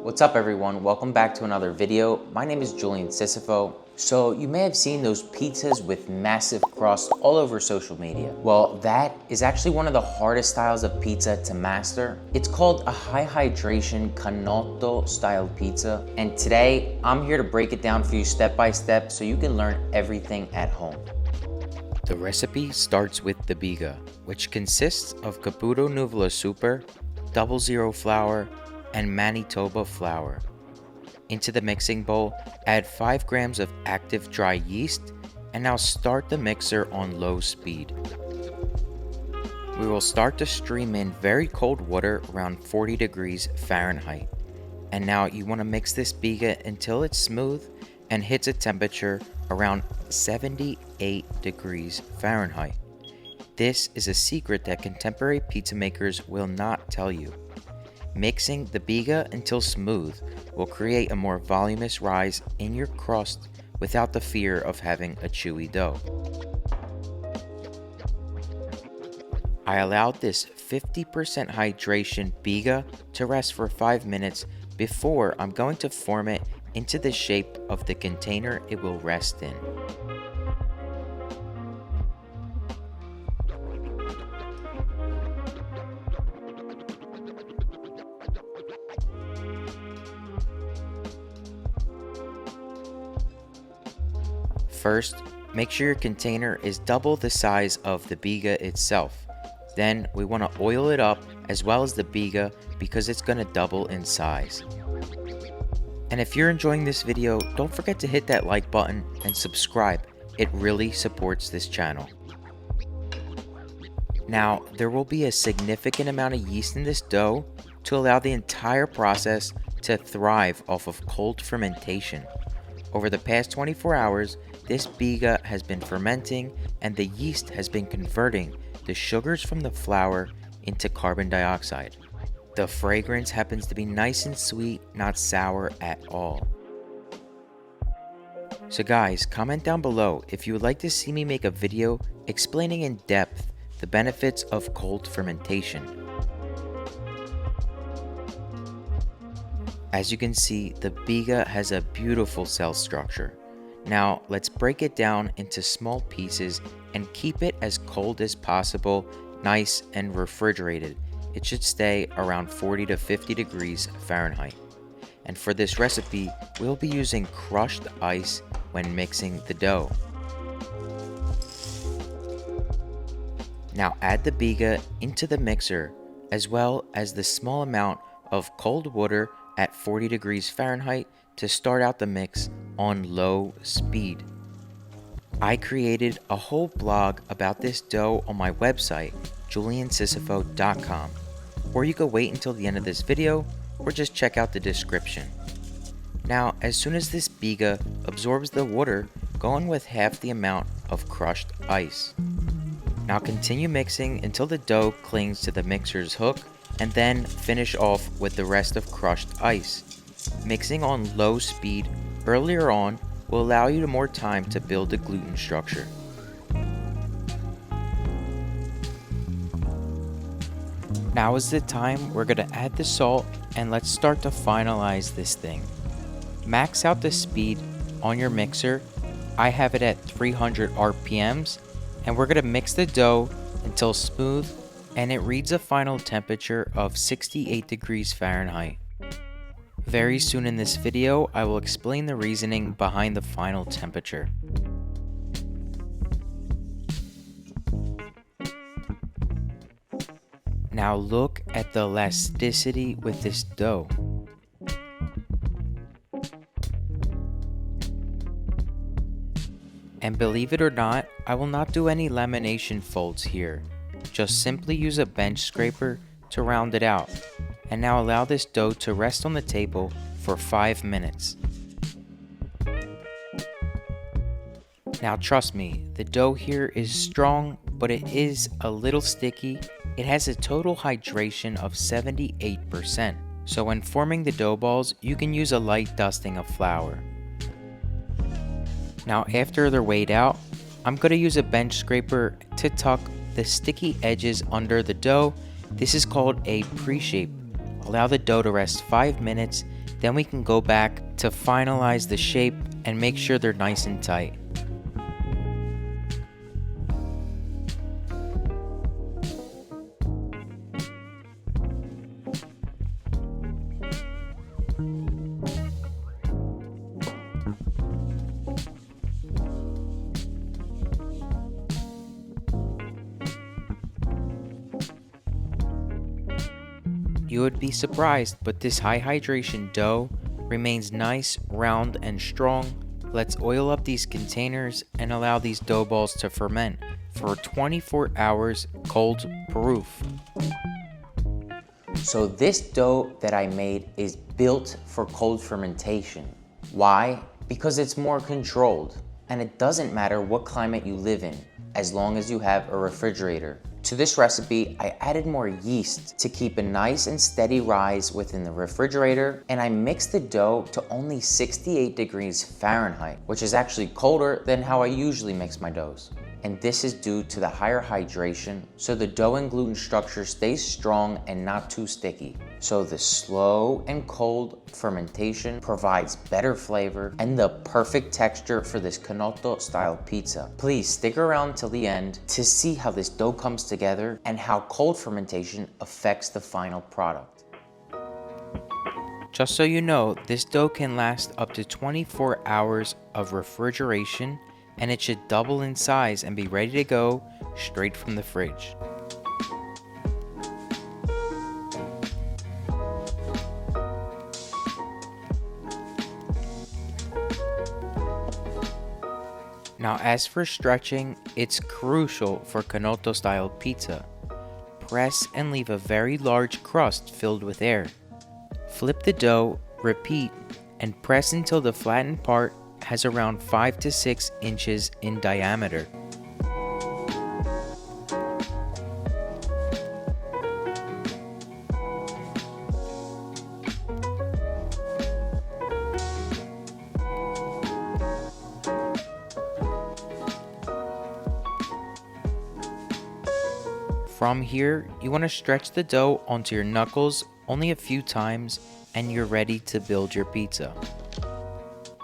What's up everyone, welcome back to another video. My name is Julian Sisofo. So you may have seen those pizzas with massive crust all over social media. Well, that is actually one of the hardest styles of pizza to master. It's called a high hydration Canotto style pizza. And today I'm here to break it down for you step by step so you can learn everything at home. The recipe starts with the Biga, which consists of Caputo Nuvola super, 00 flour, and Manitoba flour. Into the mixing bowl, add 5 grams of active dry yeast, and now start the mixer on low speed. We will start to stream in very cold water around 40 degrees Fahrenheit. And now you want to mix this Biga until it's smooth and hits a temperature around 78 degrees Fahrenheit. This is a secret that contemporary pizza makers will not tell you. Mixing the Biga until smooth will create a more voluminous rise in your crust without the fear of having a chewy dough. I allowed this 50% hydration Biga to rest for 5 minutes before I'm going to form it into the shape of the container it will rest in. First, make sure your container is double the size of the Biga itself. Then we want to oil it up as well as the Biga because it's going to double in size. And if you're enjoying this video, don't forget to hit that like button and subscribe. It really supports this channel. Now, there will be a significant amount of yeast in this dough to allow the entire process to thrive off of cold fermentation. Over the past 24 hours, this Biga has been fermenting and the yeast has been converting the sugars from the flour into carbon dioxide. The fragrance happens to be nice and sweet, not sour at all. So guys, comment down below if you would like to see me make a video explaining in depth the benefits of cold fermentation. As you can see, the Biga has a beautiful cell structure. Now let's break it down into small pieces and keep it as cold as possible, nice and refrigerated. It should stay around 40 to 50 degrees Fahrenheit. And for this recipe, we'll be using crushed ice when mixing the dough. Now add the Biga into the mixer as well as the small amount of cold water at 40 degrees Fahrenheit to start out the mix on low speed. I created a whole blog about this dough on my website, juliansisofo.com, or you could wait until the end of this video or just check out the description. Now, as soon as this Biga absorbs the water, go in with half the amount of crushed ice. Now continue mixing until the dough clings to the mixer's hook and then finish off with the rest of crushed ice. Mixing on low speed earlier on will allow you more time to build the gluten structure. Now is the time we're going to add the salt and let's start to finalize this thing. Max out the speed on your mixer. I have it at 300 RPMs and we're going to mix the dough until smooth and it reads a final temperature of 68 degrees Fahrenheit. Very soon in this video, I will explain the reasoning behind the final temperature. Now look at the elasticity with this dough. And believe it or not, I will not do any lamination folds here. Just simply use a bench scraper to round it out. And now allow this dough to rest on the table for 5 minutes. Now trust me, the dough here is strong, but it is a little sticky. It has a total hydration of 78%. So when forming the dough balls, you can use a light dusting of flour. Now after they're weighed out, I'm going to use a bench scraper to tuck the sticky edges under the dough. This is called a pre-shape. Allow the dough to rest 5 minutes, then we can go back to finalize the shape and make sure they're nice and tight. You would be surprised, but this high hydration dough remains nice, round, and strong. Let's oil up these containers and allow these dough balls to ferment for 24 hours cold proof. So this dough that I made is built for cold fermentation. Why? Because it's more controlled, and it doesn't matter what climate you live in, as long as you have a refrigerator. To this recipe, I added more yeast to keep a nice and steady rise within the refrigerator, and I mixed the dough to only 68 degrees Fahrenheit, which is actually colder than how I usually mix my doughs. And this is due to the higher hydration, so the dough and gluten structure stays strong and not too sticky. So the slow and cold fermentation provides better flavor and the perfect texture for this Canotto style pizza. Please stick around till the end to see how this dough comes together and how cold fermentation affects the final product. Just so you know, this dough can last up to 24 hours of refrigeration, and it should double in size and be ready to go straight from the fridge. Now, as for stretching, it's crucial for Canotto style pizza. Press and leave a very large crust filled with air. Flip the dough, repeat, and press until the flattened part has around 5 to 6 inches in diameter. From here, you want to stretch the dough onto your knuckles only a few times and you're ready to build your pizza.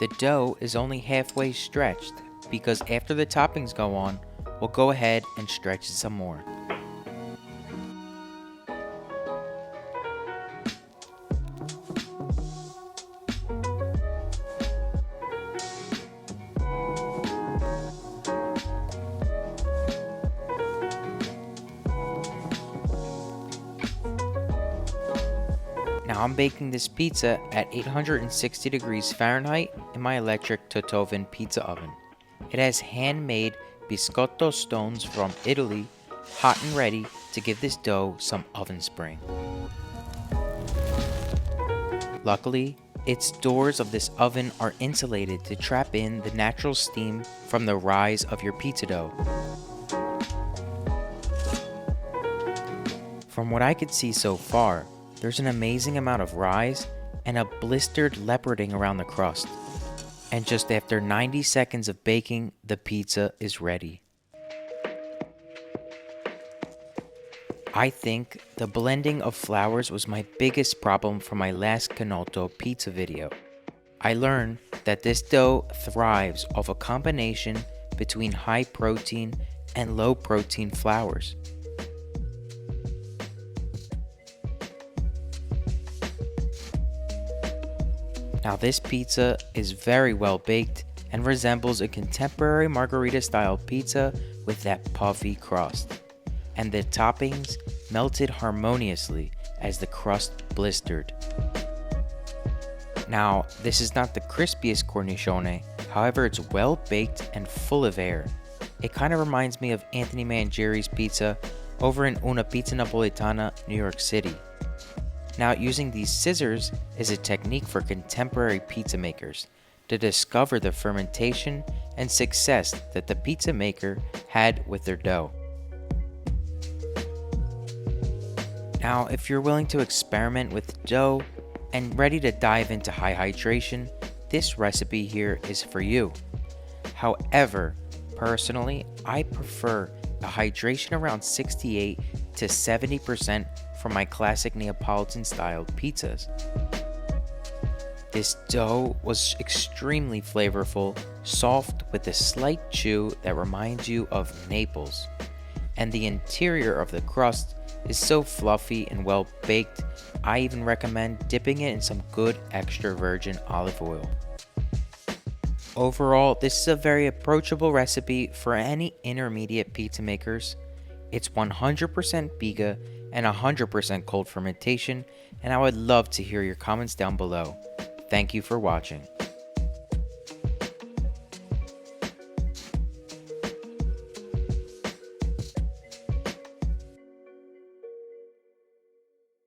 The dough is only halfway stretched because after the toppings go on, we'll go ahead and stretch it some more. Now I'm baking this pizza at 860 degrees Fahrenheit in my electric Totovan pizza oven. It has handmade biscotto stones from Italy, hot and ready to give this dough some oven spring. Luckily, its doors of this oven are insulated to trap in the natural steam from the rise of your pizza dough. From what I could see so far, there's an amazing amount of rise and a blistered leoparding around the crust. And just after 90 seconds of baking, the pizza is ready. I think the blending of flours was my biggest problem for my last Canotto pizza video. I learned that this dough thrives off a combination between high protein and low protein flours. Now this pizza is very well baked and resembles a contemporary margherita style pizza with that puffy crust. And the toppings melted harmoniously as the crust blistered. Now this is not the crispiest cornicione, however it's well baked and full of air. It kind of reminds me of Anthony Mangieri's pizza over in Una Pizza Napolitana, New York City. Now, using these scissors is a technique for contemporary pizza makers to discover the fermentation and success that the pizza maker had with their dough. Now, if you're willing to experiment with dough and ready to dive into high hydration, this recipe here is for you. However, personally, I prefer a hydration around 68 to 70% for from my classic Neapolitan style pizzas. This dough was extremely flavorful, soft with a slight chew that reminds you of Naples. And the interior of the crust is so fluffy and well baked, I even recommend dipping it in some good extra virgin olive oil. Overall, this is a very approachable recipe for any intermediate pizza makers. It's 100% Biga and 100% cold fermentation, and I would love to hear your comments down below. Thank you for watching.